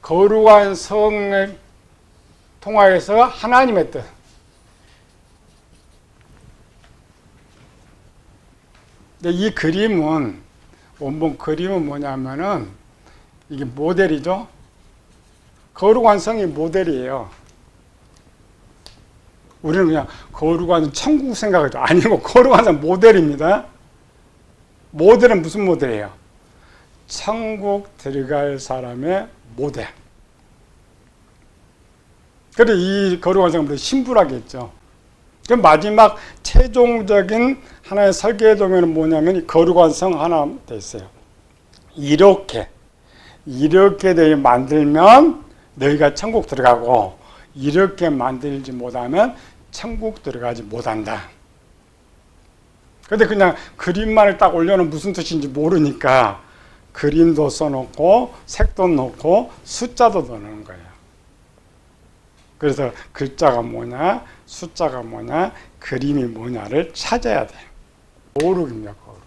거룩한 성을 통하여서 하나님의 뜻. 근데 이 그림은, 원본 그림은 뭐냐면은, 이게 모델이죠. 거룩한 성이 모델이에요. 우리는 그냥 거룩한 천국 생각하죠. 아니고 거룩한 성 모델입니다. 모델은 무슨 모델이에요? 천국 들어갈 사람의 모델. 그래서 이 거룩한 성을 신부라겠죠. 그 마지막 최종적인 하나의 설계 도면은 뭐냐면 이 거룩한 성 하나 돼 있어요. 이렇게 만들면 너희가 천국 들어가고, 이렇게 만들지 못하면 천국 들어가지 못한다. 근데 그냥 그림만을 딱 올려놓으면 무슨 뜻인지 모르니까 그림도 써놓고 색도 넣고 숫자도 넣는 거예요. 그래서 글자가 뭐냐, 숫자가 뭐냐, 그림이 뭐냐를 찾아야 돼요. 거룩입니다, 거룩.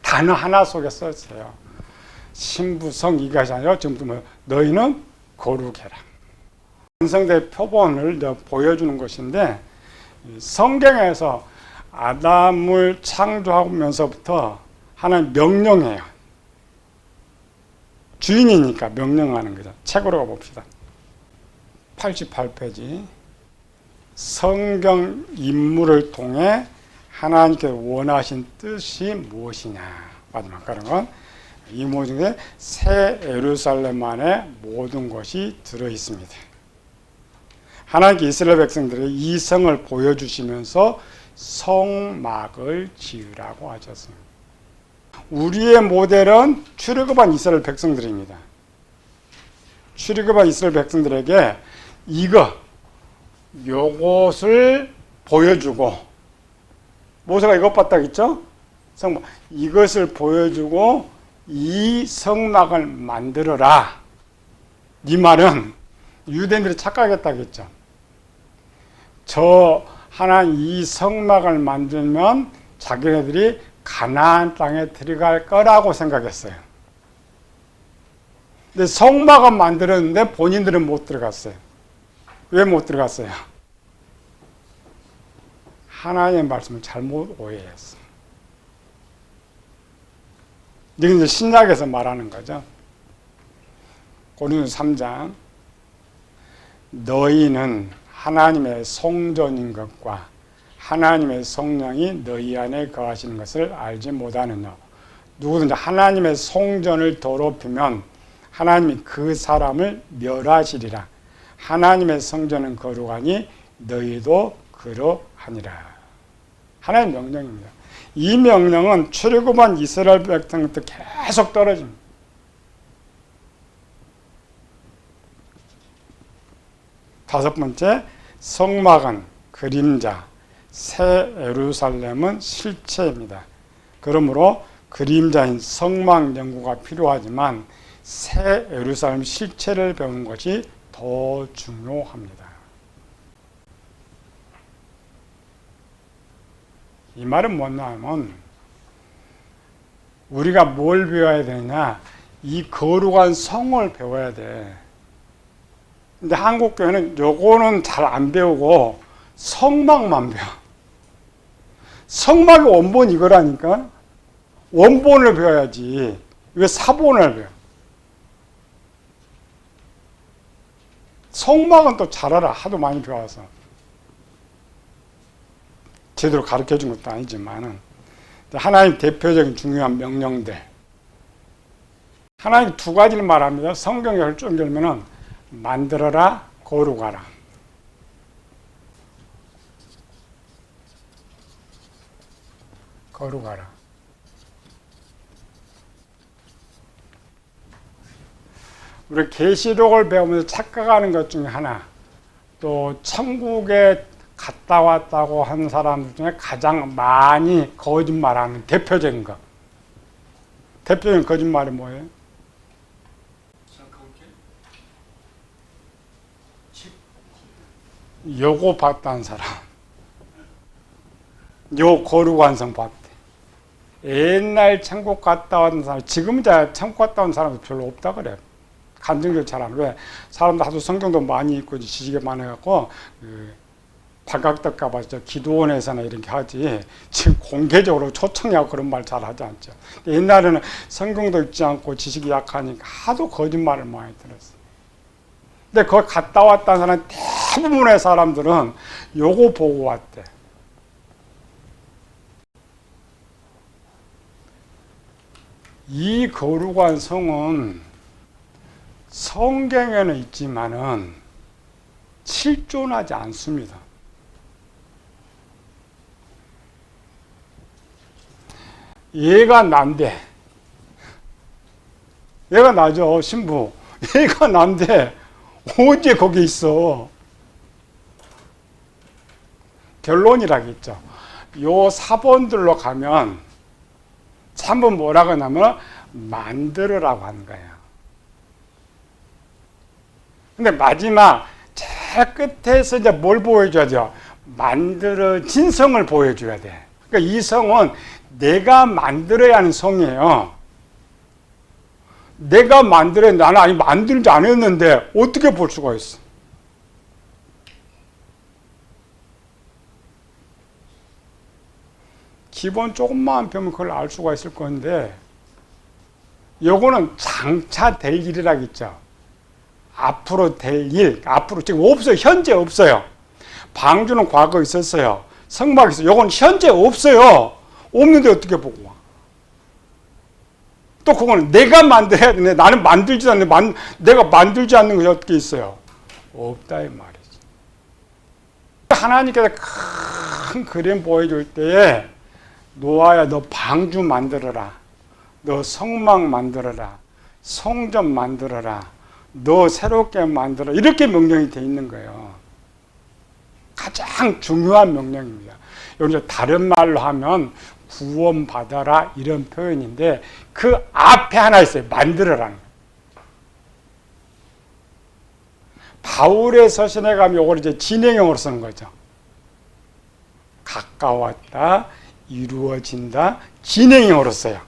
단어 하나 속에 써있어요. 신부성 이것이 아니라 지금 너희는 거룩해라. 완성된 표본을 보여주는 것인데, 성경에서 아담을 창조하면서부터 하나님 명령해요. 주인이니까 명령하는 거죠. 책으로 가봅시다. 88페이지. 성경 인물을 통해 하나님께서 원하신 뜻이 무엇이냐. 마지막 가는 건 이 모든 새 예루살렘 안에 모든 것이 들어있습니다. 하나님께 이스라엘 백성들에게 이 성을 보여주시면서 성막을 지으라고 하셨습니다. 우리의 모델은 출애굽한 이스라엘 백성들입니다. 출애굽한 이스라엘 백성들에게 요것을 보여주고, 모세가 이것 봤다 했죠? 성막. 이것을 보여주고 이 성막을 만들어라. 이 말은 유대인들이 착각했다겠죠. 하나님 이 성막을 만들면 자기네들이 가나안 땅에 들어갈 거라고 생각했어요. 근데 성막은 만들었는데 본인들은 못 들어갔어요. 왜 못 들어갔어요? 하나님의 말씀을 잘못 오해했어요. 이건 이제 신약에서 말하는 거죠. 고린도서 3장. 너희는 하나님의 성전인 것과 하나님의 성령이 너희 안에 거하시는 것을 알지 못하느냐. 누구든지 하나님의 성전을 더럽히면 하나님이 그 사람을 멸하시리라. 하나님의 성전은 거룩하니 너희도 그러하니라. 하나님의 명령입니다. 이 명령은 출애굽한 이스라엘 백성부터 계속 떨어집니다. 다섯 번째, 성막은 그림자, 새 예루살렘은 실체입니다. 그러므로 그림자인 성막 연구가 필요하지만 새 예루살렘 실체를 배우는 것이 더 중요합니다. 이 말은 뭐냐면 우리가 뭘 배워야 되냐, 이 거룩한 성을 배워야 돼. 근데 한국 교회는 요거는 잘 안 배우고 성막만 배워. 성막의 원본 이거라니까. 원본을 배워야지. 왜 사본을 배워? 성막은 또 잘 알아. 하도 많이 배워서. 제대로 가르쳐 준 것도 아니지만은 하나님 대표적인 중요한 명령들. 하나님 두 가지를 말합니다. 성경을 쭉 열면은 만들어라, 거룩하라. 거룩하라. 우리 계시록을 배우면서 착각하는 것 중에 하나, 또 천국에 갔다 왔다고 하는 사람들 중에 가장 많이 거짓말하는 대표적인 거. 대표적인 거짓말이 뭐예요? 요거 봤다는 사람. 요 거룩한 성 봤대. 옛날 천국 갔다 온 사람, 지금 이제 천국 갔다 온 사람도 별로 없다 그래. 감정적으로 잘 안 왜? 사람도 하도 성경도 많이 읽고 지식이 많아갖고 발각될까봐 기도원에서나 이렇게 하지. 지금 공개적으로 초청하고 그런 말 잘 하지 않죠. 옛날에는 성경도 읽지 않고 지식이 약하니까 하도 거짓말을 많이 들었어. 근데 거기 갔다 왔다는 사람 대부분의 사람들은 요거 보고 왔대. 이 거룩한 성은 성경에는 있지만은 실존하지 않습니다. 얘가 난데, 얘가 나죠, 신부. 얘가 난데 어디 거기 있어? 결론이라겠죠. 요 4번들로 가면 3번 뭐라고 하냐면 만들으라고 하는 거예요. 근데 마지막 제일 끝에서 이제 뭘 보여줘야 돼요? 만들어진 성을 보여줘야 돼. 그러니까 이 성은 내가 만들어야 하는 성이에요. 내가 나는 아니 만들지 않았는데 어떻게 볼 수가 있어? 기본 조금만 배우면 그걸 알 수가 있을 건데, 요거는 장차 될 일이라겠죠. 앞으로 될 일, 앞으로 지금 없어요. 현재 없어요. 방주는 과거 있었어요. 성막이 있어요. 요건 현재 없어요. 없는데 어떻게 보고 와? 또 그거는 내가 만들어야 되는데 나는 만들지 않는, 내가 만들지 않는 것이 어떻게 있어요? 없다 이 말이지. 하나님께서 큰 그림 보여줄 때에 노아야 너 방주 만들어라. 너 성막 만들어라. 성전 만들어라. 너 새롭게 만들어. 이렇게 명령이 돼 있는 거예요. 가장 중요한 명령입니다. 여기서 다른 말로 하면 구원받아라 이런 표현인데 그 앞에 하나 있어요. 만들어라는 거예요. 바울의 서신에 가면 이걸 이제 진행형으로 쓰는 거죠. 가까웠다, 이루어진다, 진행형으로 써요.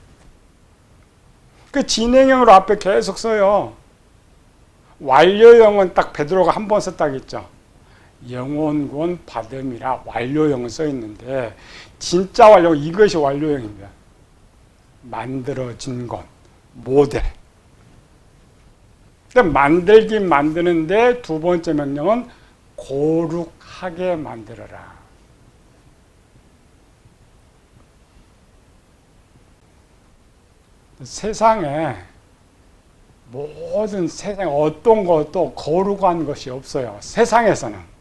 그 진행형으로 앞에 계속 써요. 완료형은 딱 베드로가 한 번 썼다고 했죠. 영원권 받음이라 완료형은 써 있는데 진짜 완료 이것이 완료형입니다. 만들어진 것, 모델. 만들긴 만드는데 두 번째 명령은 거룩하게 만들어라. 세상에 모든 세상 어떤 것도 거룩한 것이 없어요. 세상에서는.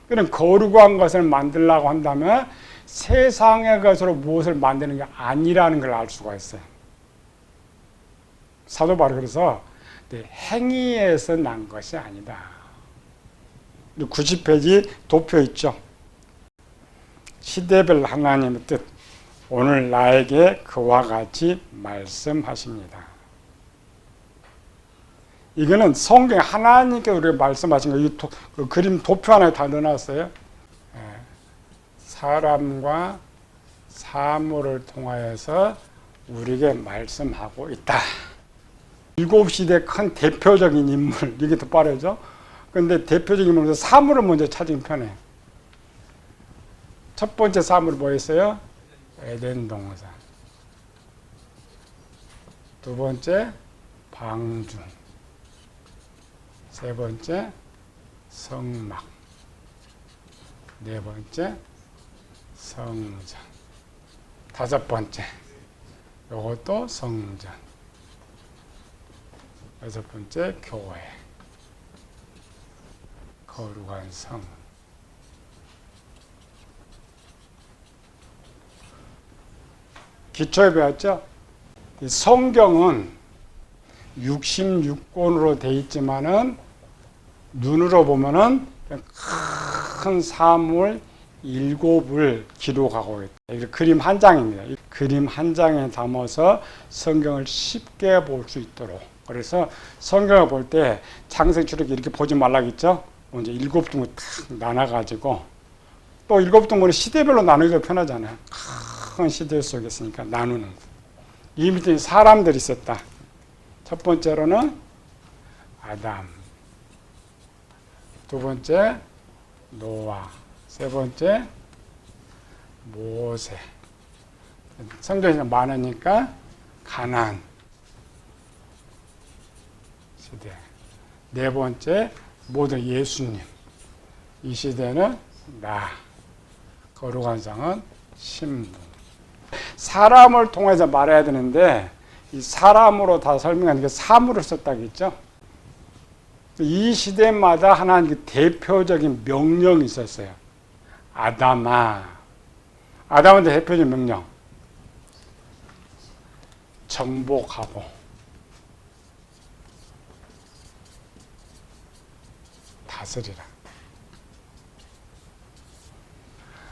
그럼 거룩한 것을 만들려고 한다면 세상의 것으로 무엇을 만드는 게 아니라는 걸 알 수가 있어요. 사도 바울이 그래서 행위에서 난 것이 아니다. 90페이지 도표 있죠. 시대별 하나님의 뜻. 오늘 나에게 그와 같이 말씀하십니다. 이거는 성경 하나님께 우리가 말씀하신 거, 이 그림 도표 하나에 다 넣어놨어요. 사람과 사물을 통하여서 우리에게 말씀하고 있다. 7시대 큰 대표적인 인물, 이게 더 빠르죠? 근데 대표적인 인물에서 사물을 먼저 찾으면 편해요. 첫 번째 사물이 뭐였어요? 에덴 동산. 두 번째, 방주. 세 번째, 성막. 네 번째, 성전. 다섯 번째, 이것도 성전. 여섯 번째, 교회. 거룩한 성. 기초에 배웠죠? 성경은 66권으로 되어 있지만은 눈으로 보면은 큰 사물 7을 기록하고 있다. 이게 그림 한 장입니다. 그림 한 장에 담아서 성경을 쉽게 볼 수 있도록. 그래서 성경을 볼 때 창세기, 출애굽기 이렇게 보지 말라겠죠? 먼저 7종을 탁 나눠가지고 또 일곱 등분은 시대별로 나누기도 편하잖아요. 큰 시대 속에 있으니까 나누는 거. 이 밑에 사람들이 있었다. 첫 번째로는 아담, 두 번째 노아, 세 번째 모세. 성경이 많으니까 가나안 시대. 네 번째 모든 예수님. 이 시대는 나. 거룩한 성은 신부. 사람을 통해서 말해야 되는데 이 사람으로 다 설명하는 게 사물을 썼다고 했죠. 이 시대마다 하나님 대표적인 명령이 있었어요. 아담아. 아담한테 대표적인 명령. 정복하고 다스리라.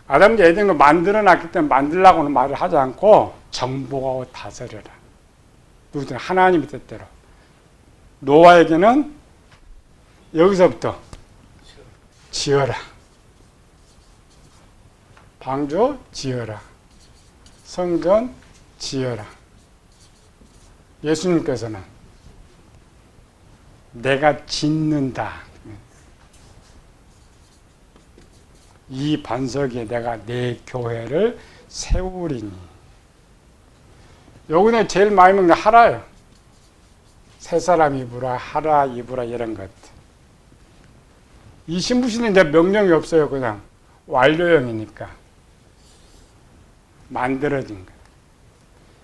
아담이 에덴을 만들어놨기 때문에 만들라고는 말을 하지 않고 정복하고 다스려라. 누구든 하나님의 뜻대로. 노아에게는 여기서부터 지어라. 방주 지어라. 성전 지어라. 예수님께서는 내가 짓는다. 이 반석에 내가 내 교회를 세우리니. 여기는 제일 많이 먹는 게 하라예요. 세 사람 입으라, 하라 입으라 이런 것. 이 신부시는 이제 명령이 없어요. 그냥 완료형이니까. 만들어진 거.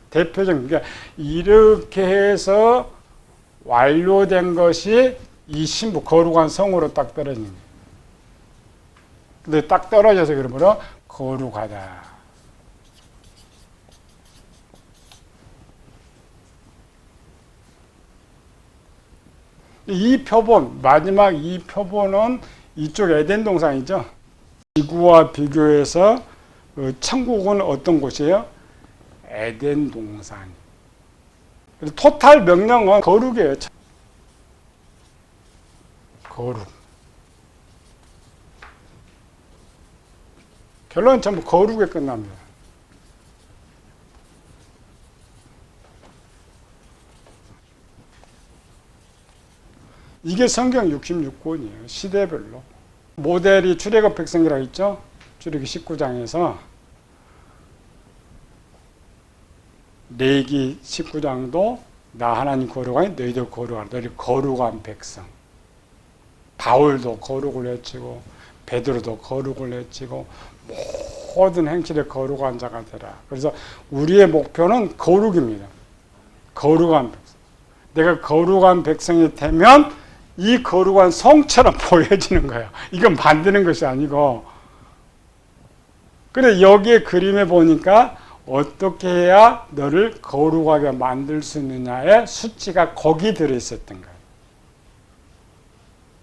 대표적인, 그러니까 이렇게 해서 완료된 것이 이 신부, 거룩한 성으로 딱 떨어진 거예요. 근데 딱 떨어져서 그러므로 거룩하다. 이 표본, 마지막 이 표본은 이쪽 에덴 동산이죠. 지구와 비교해서 천국은 어떤 곳이에요? 에덴 동산. 토탈 명령은 거룩이에요. 거룩. 결론은 전부 거룩에 끝납니다. 이게 성경 66권이에요. 시대별로. 모델이 출애굽 백성이라고 있죠. 출애굽 19장에서 레위기 19장도 나 하나님 거룩하니 너희도 거룩하라. 너희 거룩한 백성. 바울도 거룩을 외치고 베드로도 거룩을 외치고 모든 행실에 거룩한 자가 되라. 그래서 우리의 목표는 거룩입니다. 거룩한 백성. 내가 거룩한 백성이 되면 이 거룩한 성처럼 보여지는 거예요. 이건 만드는 것이 아니고. 근데 여기에 그림에 보니까 어떻게 해야 너를 거룩하게 만들 수 있느냐의 수치가 거기 들어있었던 거예요.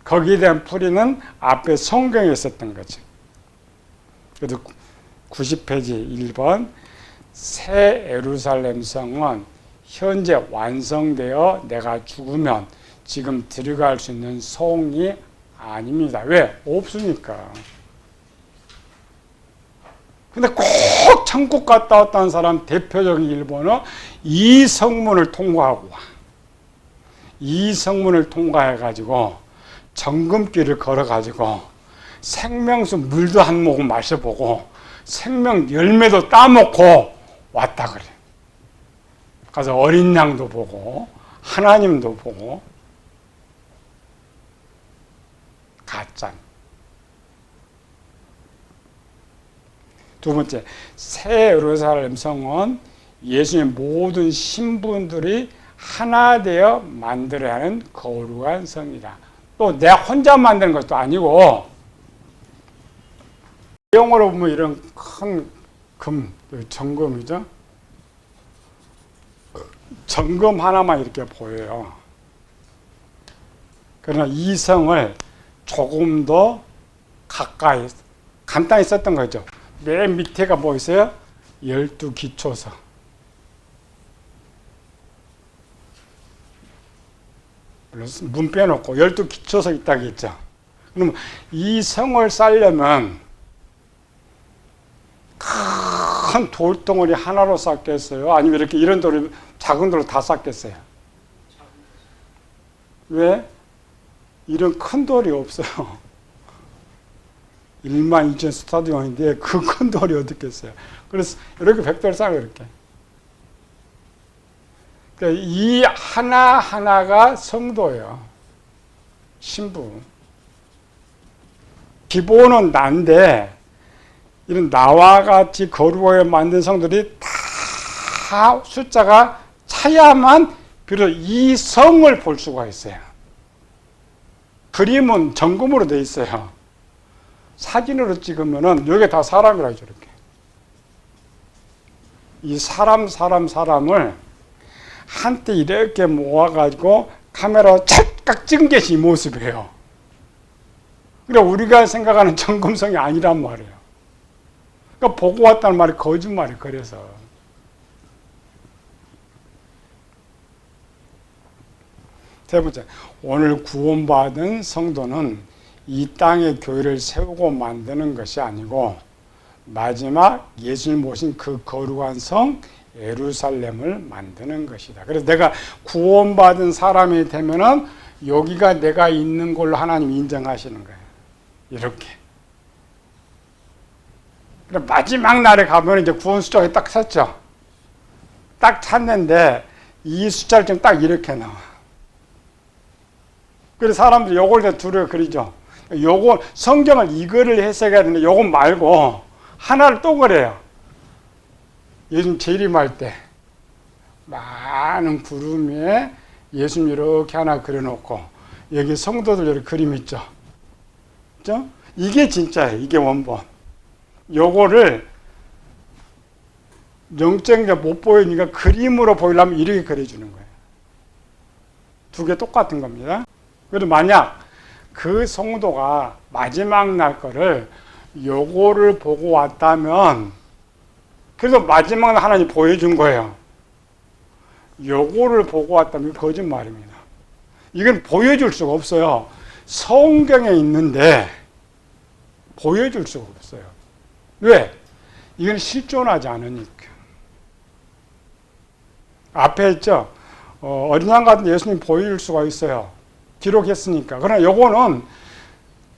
거기에 대한 풀이는 앞에 성경에 있었던 거죠. 그래서 90페이지 1번 새 예루살렘 성은 현재 완성되어 내가 죽으면 지금 들어갈 수 있는 성이 아닙니다. 왜? 없으니까. 근데 꼭 천국 갔다 왔다는 사람 대표적인 일본은 이 성문을 통과하고 와. 이 성문을 통과해가지고 정금길을 걸어가지고 생명수 물도 한 모금 마셔보고 생명 열매도 따먹고 왔다 그래. 가서 어린 양도 보고 하나님도 보고 갔잖아. 두 번째, 새 예루살렘 성은 예수님의 모든 신분들이 하나 되어 만들어야 하는 거룩한 성이다. 또 내가 혼자 만드는 것도 아니고 영어로 보면 이런 큰 금, 정금이죠. 정금 하나만 이렇게 보여요. 그러나 이 성을 조금 더 가까이 간단히 썼던 거죠. 맨 밑에가 뭐 있어요? 12기초서. 문 빼놓고 12기초서 있다고 했죠. 그러면 이 성을 쌓려면 큰 돌덩어리 하나로 쌓겠어요? 아니면 이렇게 이런 돌을 작은 돌로 다 쌓겠어요? 왜? 이런 큰 돌이 없어요. 12,000 스타디움인데 그 큰 돌이 어디 있겠어요? 그래서 이렇게 벽돌 쌓아요, 이렇게. 그러니까 이 하나하나가 성도예요. 신부. 기본은 난데, 이런 나와 같이 거룩하게 만든 성들이 다 숫자가 차야만 비로소 이 성을 볼 수가 있어요. 그림은 점검으로 돼 있어요. 사진으로 찍으면은 여기 다 사람이라고 저렇게. 이 사람을 한때 이렇게 모아가지고 카메라로 찰칵 찍은 게 이 모습이에요. 그러니까 우리가 생각하는 점검성이 아니란 말이에요. 그러니까 보고 왔다는 말이 거짓말이에요. 그래서. 세 번째, 오늘 구원받은 성도는 이 땅에 교회를 세우고 만드는 것이 아니고 마지막 예수님 모신 그 거룩한 성 예루살렘을 만드는 것이다. 그래서 내가 구원받은 사람이 되면은 여기가 내가 있는 걸로 하나님 인정하시는 거예요. 이렇게. 그럼 마지막 날에 가면 이제 구원 숫자가 딱 섰죠. 딱 찼는데 이 숫자를 좀 딱 이렇게 나와. 그래서 사람들이 요걸 두려 그리죠. 요거 성경을 이거를 해석해야 되는데 요건 말고 하나를 또 그래요. 예수님 재림할 때 많은 구름 위에 예수님 이렇게 하나 그려놓고 여기 성도들 이렇게 그림 있죠. 그죠? 이게 진짜예요. 이게 원본. 요거를 영적으로 못 보이니까 그림으로 보이려면 이렇게 그려주는 거예요. 두 개 똑같은 겁니다. 그래도 만약 그 성도가 마지막 날 거를 요거를 보고 왔다면 그래서 마지막 날 하나님 보여준 거예요. 요거를 보고 왔다면 거짓말입니다. 이건 보여줄 수가 없어요. 성경에 있는데 보여줄 수가 없어요. 왜? 이건 실존하지 않으니까. 앞에 있죠. 어린 양 같은 예수님 보여줄 수가 있어요. 기록했으니까. 그러나 요거는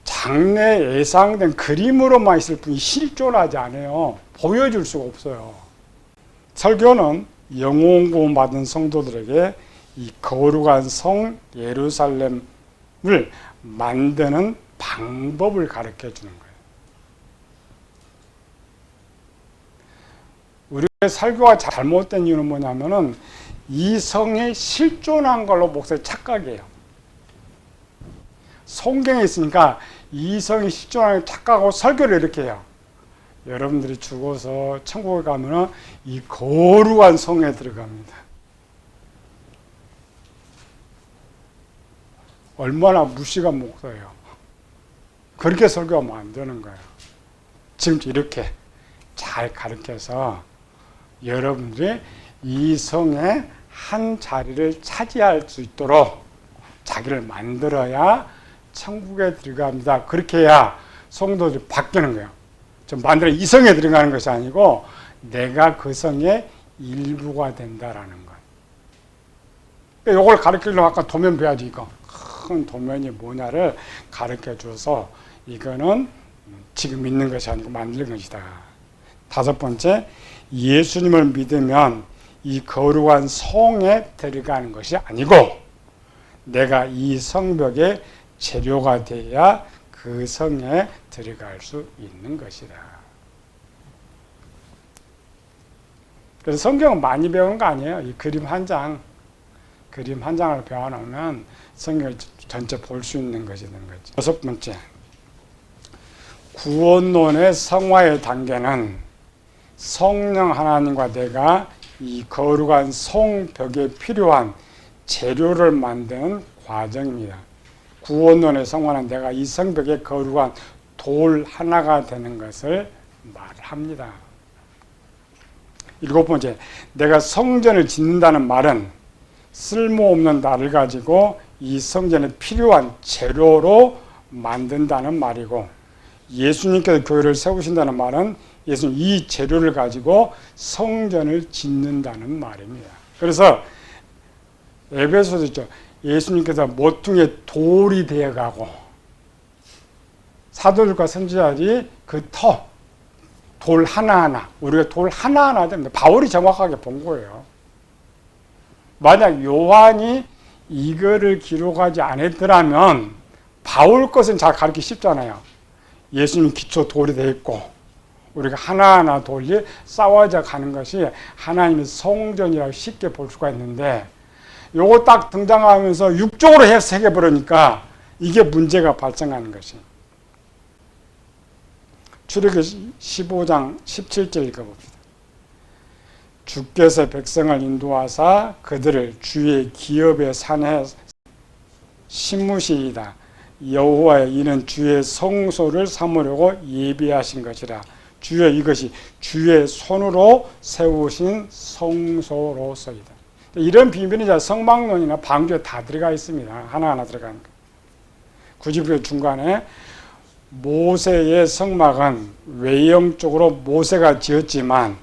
장래 예상된 그림으로만 있을 뿐이 실존하지 않아요. 보여줄 수가 없어요. 설교는 영혼 구원 받은 성도들에게 이 거룩한 성 예루살렘을 만드는 방법을 가르쳐 주는 거예요. 우리의 설교가 잘못된 이유는 뭐냐면은 이 성이 실존한 걸로 목사의 착각이에요. 성경에 있으니까 이 성이 실존하는 착각하고 설교를 이렇게 해요. 여러분들이 죽어서 천국에 가면은 이 거룩한 성에 들어갑니다. 얼마나 무식한 목사예요. 그렇게 설교하면 안 되는 거예요. 지금 이렇게 잘 가르쳐서 여러분들이 이 성의 한 자리를 차지할 수 있도록 자기를 만들어야 천국에 들어갑니다. 그렇게 해야 성도들이 바뀌는 거예요. 좀 만들어 이 성에 들어가는 것이 아니고 내가 그 성의 일부가 된다라는 거예요. 이걸 가르치려면 아까 도면 배워야지. 이거 큰 도면이 뭐냐를 가르쳐 줘서 이거는 지금 있는 것이 아니고 만드는 것이다. 다섯 번째, 예수님을 믿으면 이 거룩한 성에 들어가는 것이 아니고 내가 이 성벽의 재료가 되어야 그 성에 들어갈 수 있는 것이다. 그래서 성경은 많이 배우는 거 아니에요. 이 그림 한 장을 배워놓으면 성경을 전체 볼 수 있는 것이 되는 거죠. 여섯 번째, 구원론의 성화의 단계는 성령 하나님과 내가 이 거룩한 성벽에 필요한 재료를 만드는 과정입니다. 구원론의 성화는 내가 이 성벽에 거룩한 돌 하나가 되는 것을 말합니다. 일곱 번째, 내가 성전을 짓는다는 말은 쓸모없는 나를 가지고 이 성전에 필요한 재료로 만든다는 말이고, 예수님께서 교회를 세우신다는 말은 예수님 이 재료를 가지고 성전을 짓는다는 말입니다. 그래서 에베소서 있죠. 예수님께서 모퉁이에 돌이 되어가고 사도들과 선지자들이 그 돌 하나하나, 우리가 돌 하나하나 됩니다. 바울이 정확하게 본 거예요. 만약 요한이 이거를 기록하지 않았더라면 바울 것은 잘 가르치기 쉽잖아요. 예수님 기초 돌이 되어 있고 우리가 하나하나 돌이 쌓아져 가는 것이 하나님의 성전이라고 쉽게 볼 수가 있는데 요거 딱 등장하면서 육적으로 해석해 버리니까 이게 문제가 발생하는 것이. 출애굽기 15장 17절 읽어봅시다. 주께서 백성을 인도하사 그들을 주의 기업의 산에 심으시이다. 여호와의 이는 주의 성소를 삼으려고 예비하신 것이라. 주여 이것이 주의 손으로 세우신 성소로서이다. 이런 비밀이 성막론이나 방주에 다 들어가 있습니다. 하나하나 들어가는 거. 굳이 그 중간에 모세의 성막은 외형적으로 모세가 지었지만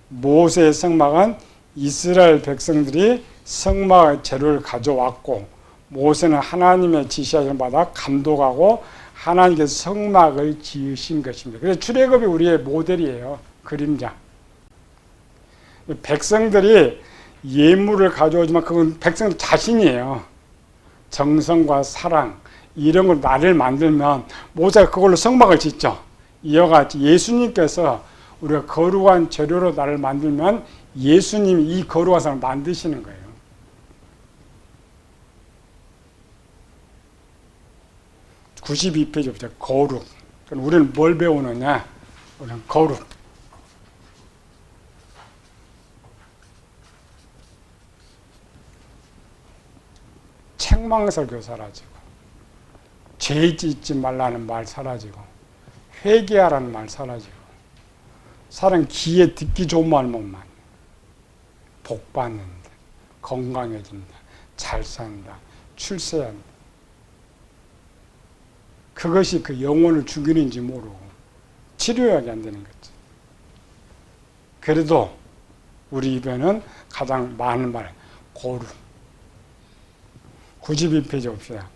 모세의 성막은 이스라엘 백성들이 성막 재료를 가져왔고 모세는 하나님의 지시를 받아 감독하고 하나님께서 성막을 지으신 것입니다. 그래서 출애굽이 우리의 모델이에요. 그림자. 백성들이 예물을 가져오지만 그건 백성 자신이에요. 정성과 사랑 이런 걸 나를 만들면 모세가 그걸로 성막을 짓죠. 이와 같이 예수님께서 우리가 거룩한 재료로 나를 만들면 예수님이 이 거룩한 사람을 만드시는 거예요. (92페이지) 거룩. 그럼 우리는 뭘 배우느냐? 우리는 거룩. 책망설교 사라지고 죄 짓지 말라는 말 사라지고 회개하라는 말 사라지고 사람 귀에 듣기 좋은 말만 복 받는다, 건강해진다, 잘 산다, 출세한다. 그것이 그 영혼을 죽이는지 모르고 치료약이 안 되는 거지. 그래도 우리 입에는 가장 많은 말 거룩. 92페이지 봅시다.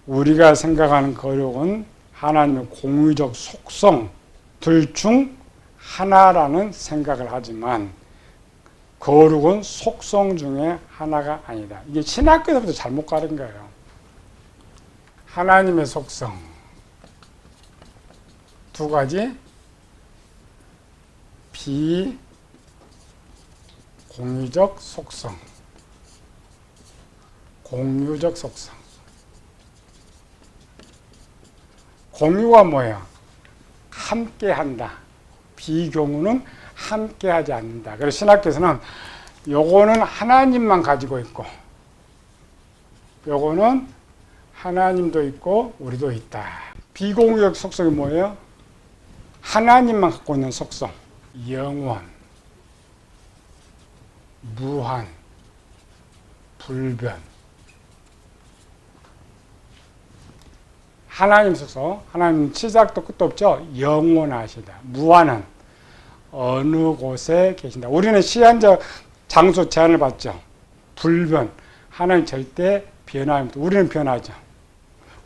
우리가 생각하는 거룩은 하나님의 공유적 속성들 중 하나라는 생각을 하지만 거룩은 속성 중에 하나가 아니다. 이게 신학교에서부터 잘못 가른 거예요. 하나님의 속성 두 가지, 비공유적 속성, 공유적 속성. 공유가 뭐예요? 함께한다. 비공유는 함께하지 않는다. 그래서 신학교에서는 요거는 하나님만 가지고 있고 요거는 하나님도 있고 우리도 있다. 비공유적 속성이 뭐예요? 하나님만 갖고 있는 속성. 영원, 무한, 불변. 하나님 속성, 하나님 시작도 끝도 없죠. 영원하시다. 무한은 어느 곳에 계신다. 우리는 시한적 장소 제한을 받죠. 불변, 하나님 절대 변화입니다. 우리는 변하죠.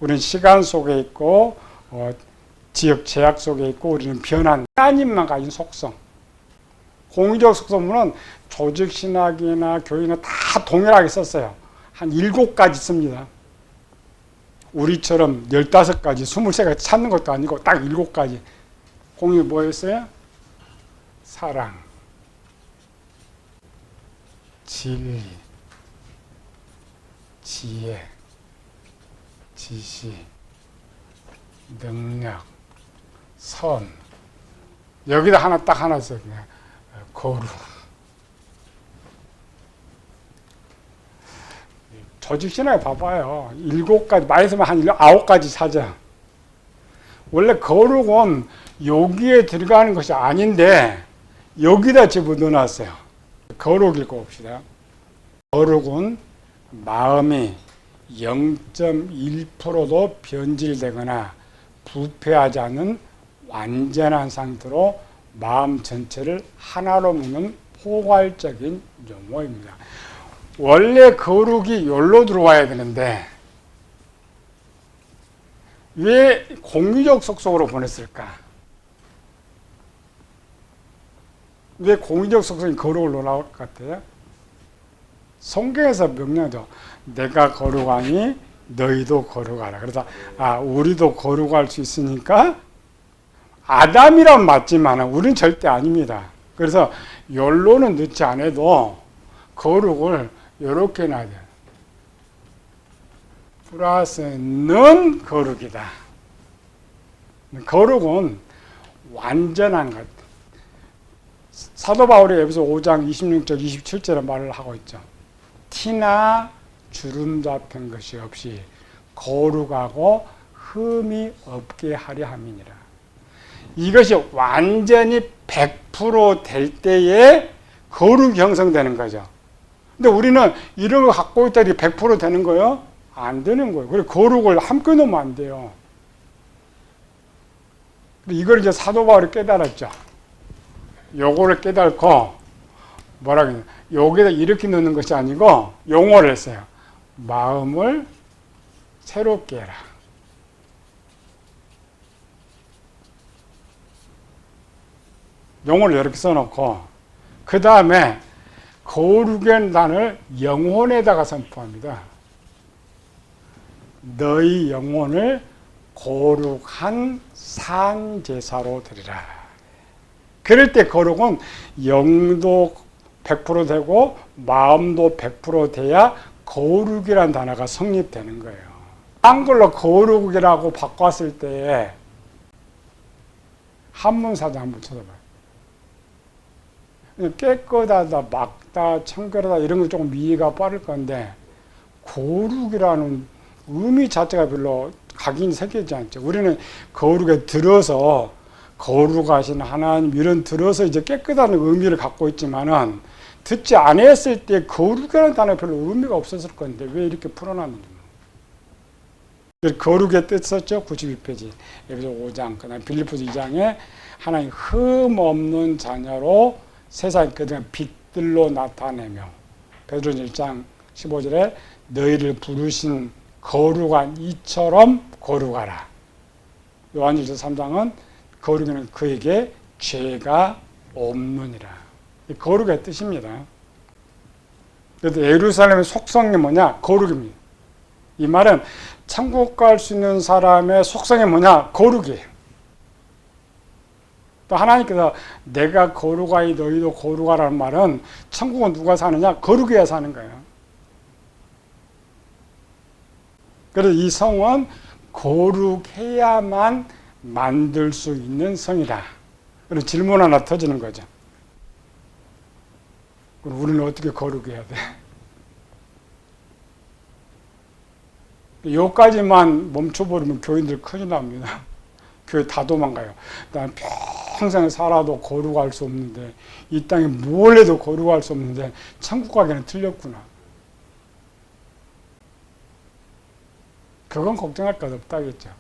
우리는 시간 속에 있고 지역 제약 속에 있고 우리는 변한 하나님만 가진 속성. 공유적 속성은 조직신학이나 교회나 다 동일하게 썼어요. 한 7가지 씁니다. 우리처럼 15가지, 23가지 찾는 것도 아니고 딱 7가지. 공유 뭐였어요? 사랑, 진리, 지혜, 지시, 능력, 선. 여기다 하나 딱 하나 써. 거룩. 조직신학에 봐봐요. 7가지, 많이 쓰면 한 9가지 찾아. 원래 거룩은 여기에 들어가는 것이 아닌데 여기다 집어넣어놨어요. 거룩 읽어봅시다. 거룩은 마음이 0.1%도 변질되거나 부패하지 않는 완전한 상태로 마음 전체를 하나로 묶는 포괄적인 용어입니다. 원래 거룩이 여기로 들어와야 되는데 왜 공유적 속성으로 보냈을까? 왜 공유적 속성이 거룩으로 나올 것 같아요? 성경에서 명령하죠. 내가 거룩하니 너희도 거룩하라. 그래서 우리도 거룩할 수 있으니까 아담이란 맞지만 우리는 절대 아닙니다. 그래서 연로는 넣지 않아도 거룩을 이렇게 놔야 돼요. 플러스는 거룩이다. 거룩은 완전한 것. 사도 바울이 에베소 5장 26절 27절에 말을 하고 있죠. 티나 주름 잡힌 것이 없이 거룩하고 흠이 없게 하려 함이니라. 이것이 완전히 100% 될 때에 거룩이 형성되는 거죠. 근데 우리는 이런 거 갖고 있다니 100% 되는 거예요? 안 되는 거예요. 그래서 거룩을 함께 놓으면 안 돼요. 이걸 이제 사도 바울이 깨달았죠. 요거를 깨달고 뭐라고 해요? 여기다 이렇게 넣는 것이 아니고 용어를 했어요. 마음을 새롭게 해라. 용어를 이렇게 써놓고 그 다음에 거룩의 단을 영혼에다가 선포합니다. 너희 영혼을 거룩한 산제사로 드리라. 그럴 때 거룩은 영도 100% 되고 마음도 100% 돼야 거룩이라는 단어가 성립되는 거예요. 한글로 거룩이라고 바꿨을 때 한문사전 한번 쳐다봐요. 깨끗하다, 맑다, 청결하다 이런 거 조금 이해가 빠를 건데 거룩이라는 의미 자체가 별로 각인이 새기지 않죠. 우리는 거룩에 들어서 거룩하신 하나님 이런 들어서 이제 깨끗한 의미를 갖고 있지만은 듣지 않았을 때 거룩이라는 단어가 별로 의미가 없었을 건데 왜 이렇게 풀어놨는지. 거룩의 뜻 썼죠. 92페이지 에베소 5장 그다음 빌립보서 2장에 하나님 흠 없는 자녀로 세상에 그동안 빛들로 나타내며 베드로전 1장 15절에 너희를 부르신 거룩한 이처럼 거룩하라. 요한일서 3장은 거룩에는 그에게 죄가 없느니라. 거룩의 뜻입니다. 그래서 예루살렘의 속성이 뭐냐? 거룩입니다. 이 말은 천국 갈 수 있는 사람의 속성이 뭐냐? 거룩이에요. 또 하나님께서 내가 거룩하니 너희도 거룩하라는 말은 천국은 누가 사느냐? 거룩해야 사는 거예요. 그래서 이 성은 거룩해야만 만들 수 있는 성이다. 그리고 질문 하나 터지는 거죠. 그럼 우리는 어떻게 거룩해야 돼? 여기까지만 멈춰버리면 교인들 큰일 납니다. 교회 다 도망가요. 난 평생 살아도 거룩할 수 없는데 이 땅에 뭘 해도 거룩할 수 없는데 천국 가기는 틀렸구나. 그건 걱정할 것 없다겠죠.